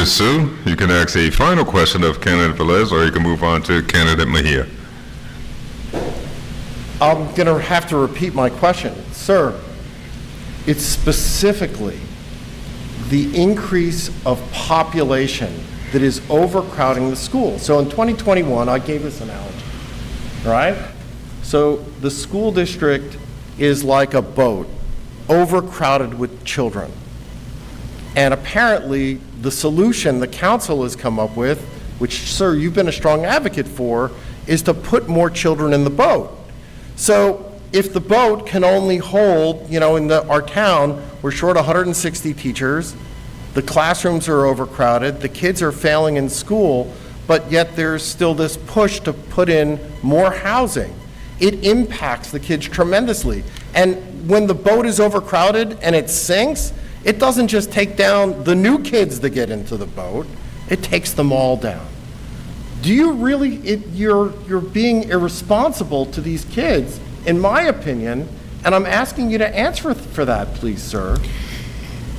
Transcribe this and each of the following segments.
Ms. Sue, you can ask a final question of candidate Velez, or you can move on to candidate Mejia. I'm going to have to repeat my question. Sir, it's specifically the increase of population that is overcrowding the school. So in 2021, I gave this analogy, right? So the school district is like a boat, overcrowded with children. And apparently, the solution the council has come up with, which, sir, you've been a strong advocate for, is to put more children in the boat. So if the boat can only hold, in our town, we're short 160 teachers, the classrooms are overcrowded, the kids are failing in school, but yet there's still this push to put in more housing. It impacts the kids tremendously. And when the boat is overcrowded and it sinks, it doesn't just take down the new kids that get into the boat, it takes them all down. Do you really, you're being irresponsible to these kids, in my opinion, and I'm asking you to answer for that, please, sir.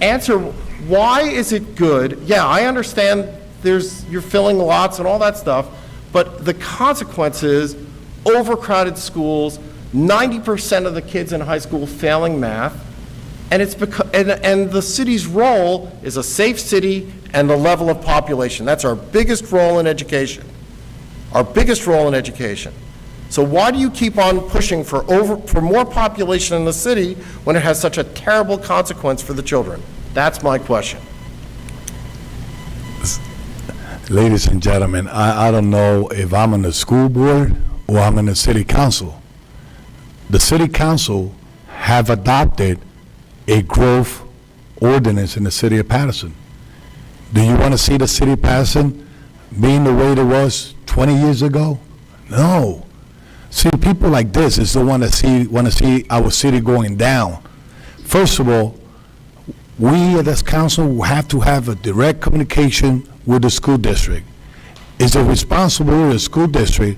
Answer, why is it good? Yeah, I understand you're filling lots and all that stuff, but the consequences, overcrowded schools, 90% of the kids in high school failing math, and it's because, and the city's role is a safe city and the level of population. That's our biggest role in education. Our biggest role in education. So why do you keep on pushing for more population in the city when it has such a terrible consequence for the children? That's my question. Ladies and gentlemen, I don't know if I'm on the school board or I'm in the city council. The city council have adopted a growth ordinance in the city of Patterson. Do you want to see the city of Patterson being the way it was 20 years ago? No. See, people like this is the one that want to see our city going down. First of all, we as council have to have a direct communication with the school district. It's the responsibility of the school district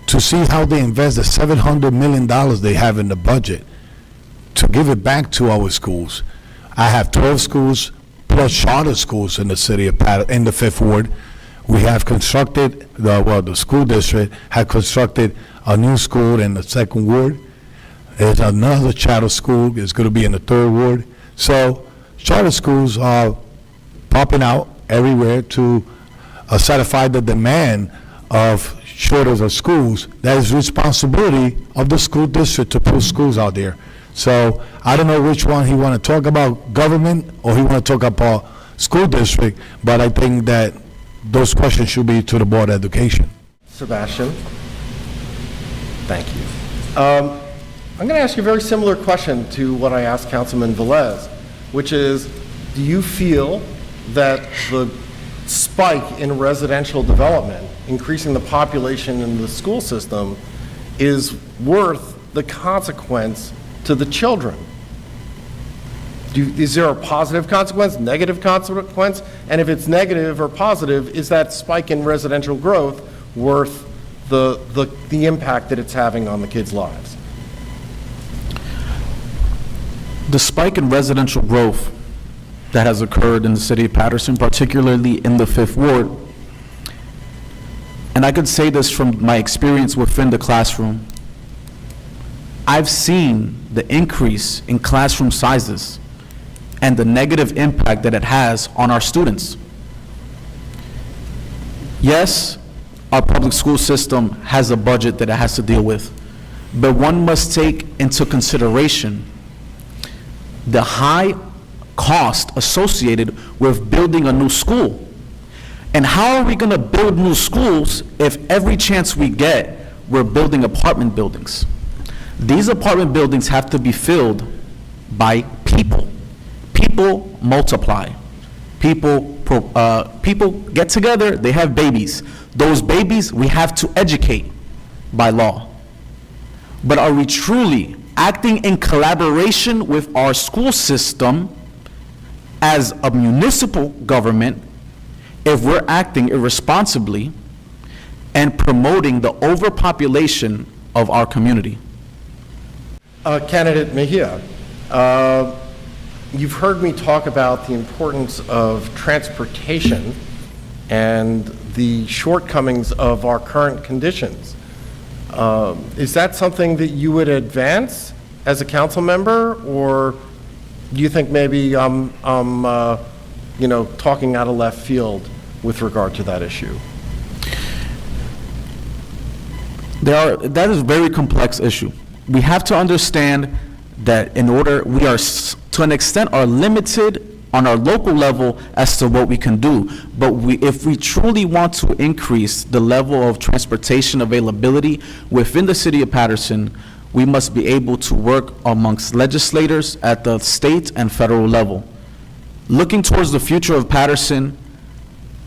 to see how they invest the $700 million they have in the budget to give it back to our schools. I have 12 schools plus charter schools in the city of in the Fifth Ward. We have constructed, the school district have constructed a new school in the Second Ward. There's another charter school that's going to be in the Third Ward. So charter schools are popping out everywhere to satisfy the demand of shortage of schools. That is responsibility of the school district to put schools out there. So I don't know which one he want to talk about, government or he want to talk about school district, but I think that those questions should be to the Board of Education. Sebastian, thank you. I'm going to ask you a very similar question to what I asked Councilman Velez, which is, do you feel that the spike in residential development, increasing the population in the school system, is worth the consequence to the children? Is there a positive consequence, negative consequence? And if it's negative or positive, is that spike in residential growth worth the impact that it's having on the kids' lives? The spike in residential growth that has occurred in the city of Patterson, particularly in the Fifth Ward, and I could say this from my experience within the classroom, I've seen the increase in classroom sizes and the negative impact that it has on our students. Yes, our public school system has a budget that it has to deal with, but one must take into consideration the high cost associated with building a new school. And how are we going to build new schools if every chance we get, we're building apartment buildings? These apartment buildings have to be filled by people. People multiply. People get together, they have babies. Those babies we have to educate by law. But are we truly acting in collaboration with our school system as a municipal government if we're acting irresponsibly and promoting the overpopulation of our community? Candidate Mejia, you've heard me talk about the importance of transportation and the shortcomings of our current conditions. Is that something that you would advance as a council member, or do you think maybe I'm talking out of left field with regard to that issue? That is a very complex issue. We have to understand that we are, to an extent, are limited on our local level as to what we can do. But if we truly want to increase the level of transportation availability within the city of Patterson, we must be able to work amongst legislators at the state and federal level. Looking towards the future of Patterson,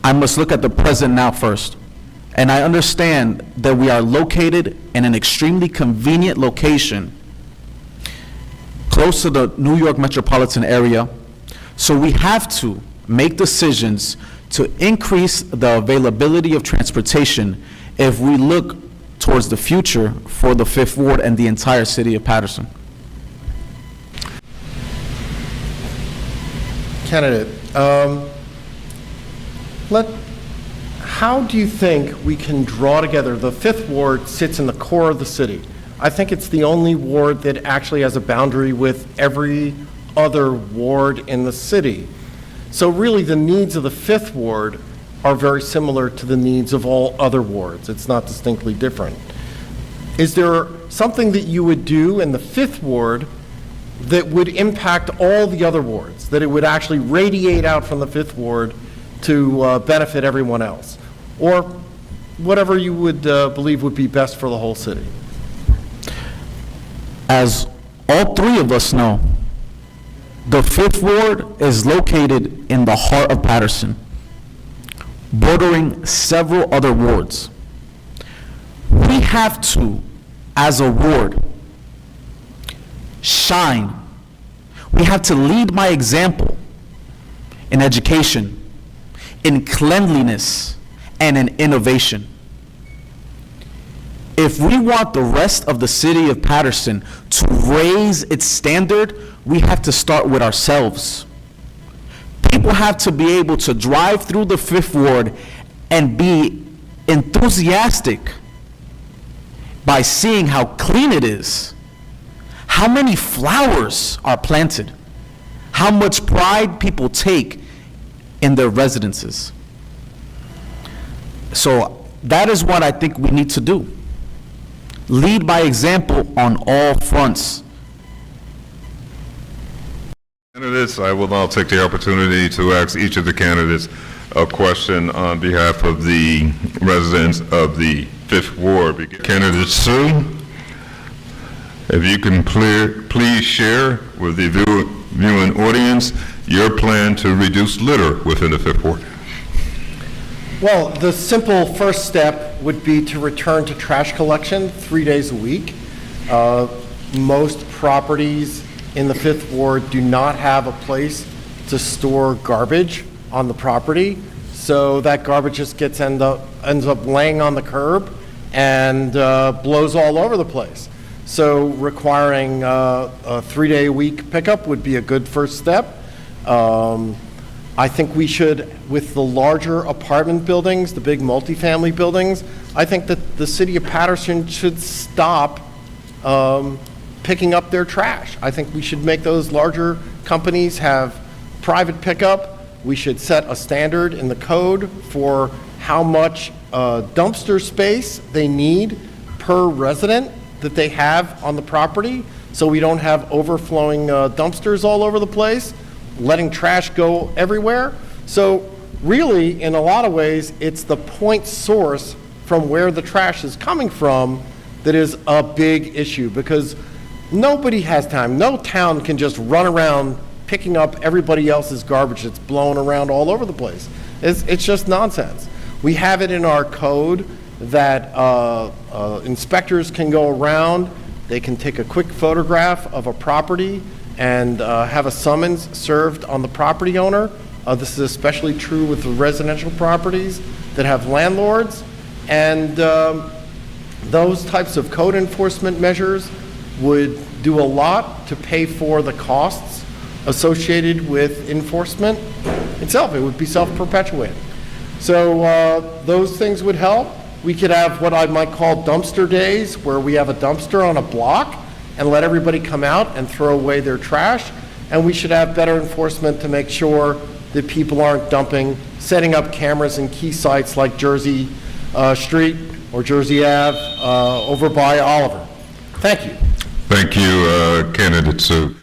I must look at the present now first. And I understand that we are located in an extremely convenient location close to the New York metropolitan area. So we have to make decisions to increase the availability of transportation if we look towards the future for the Fifth Ward and the entire city of Patterson. Candidate, how do you think we can draw together? The Fifth Ward sits in the core of the city. I think it's the only ward that actually has a boundary with every other ward in the city. So really, the needs of the Fifth Ward are very similar to the needs of all other wards. It's not distinctly different. Is there something that you would do in the Fifth Ward that would impact all the other wards, that it would actually radiate out from the Fifth Ward to benefit everyone else? Or whatever you would believe would be best for the whole city? As all three of us know, the Fifth Ward is located in the heart of Patterson, bordering several other wards. We have to, as a ward, shine. We have to lead by example in education, in cleanliness, and in innovation. If we want the rest of the city of Patterson to raise its standard, we have to start with ourselves. People have to be able to drive through the Fifth Ward and be enthusiastic by seeing how clean it is, how many flowers are planted, how much pride people take in their residences. So that is what I think we need to do. Lead by example on all fronts. Candidates, I will now take the opportunity to ask each of the candidates a question on behalf of the residents of the Fifth Ward. Candidate Sue, if you can please share with the viewing audience your plan to reduce litter within the Fifth Ward. Well, the simple first step would be to return to trash collection 3 days a week. Most properties in the Fifth Ward do not have a place to store garbage on the property, so that garbage just ends up laying on the curb and blows all over the place. So requiring a 3-day-a-week pickup would be a good first step. I think we should, with the larger apartment buildings, the big multifamily buildings, I think that the city of Patterson should stop picking up their trash. I think we should make those larger companies have private pickup. We should set a standard in the code for how much dumpster space they need per resident that they have on the property, so we don't have overflowing dumpsters all over the place, letting trash go everywhere. So really, in a lot of ways, it's the point source from where the trash is coming from that is a big issue, because nobody has time. No town can just run around picking up everybody else's garbage that's blowing around all over the place. It's just nonsense. We have it in our code that inspectors can go around, they can take a quick photograph of a property and have a summons served on the property owner. This is especially true with the residential properties that have landlords. And those types of code enforcement measures would do a lot to pay for the costs associated with enforcement itself. It would be self-perpetuating. So those things would help. We could have what I might call dumpster days, where we have a dumpster on a block and let everybody come out and throw away their trash. And we should have better enforcement to make sure that people aren't dumping, setting up cameras in key sites like Jersey Street or Jersey Ave over by Oliver. Thank you. Thank you, Candidate Sue.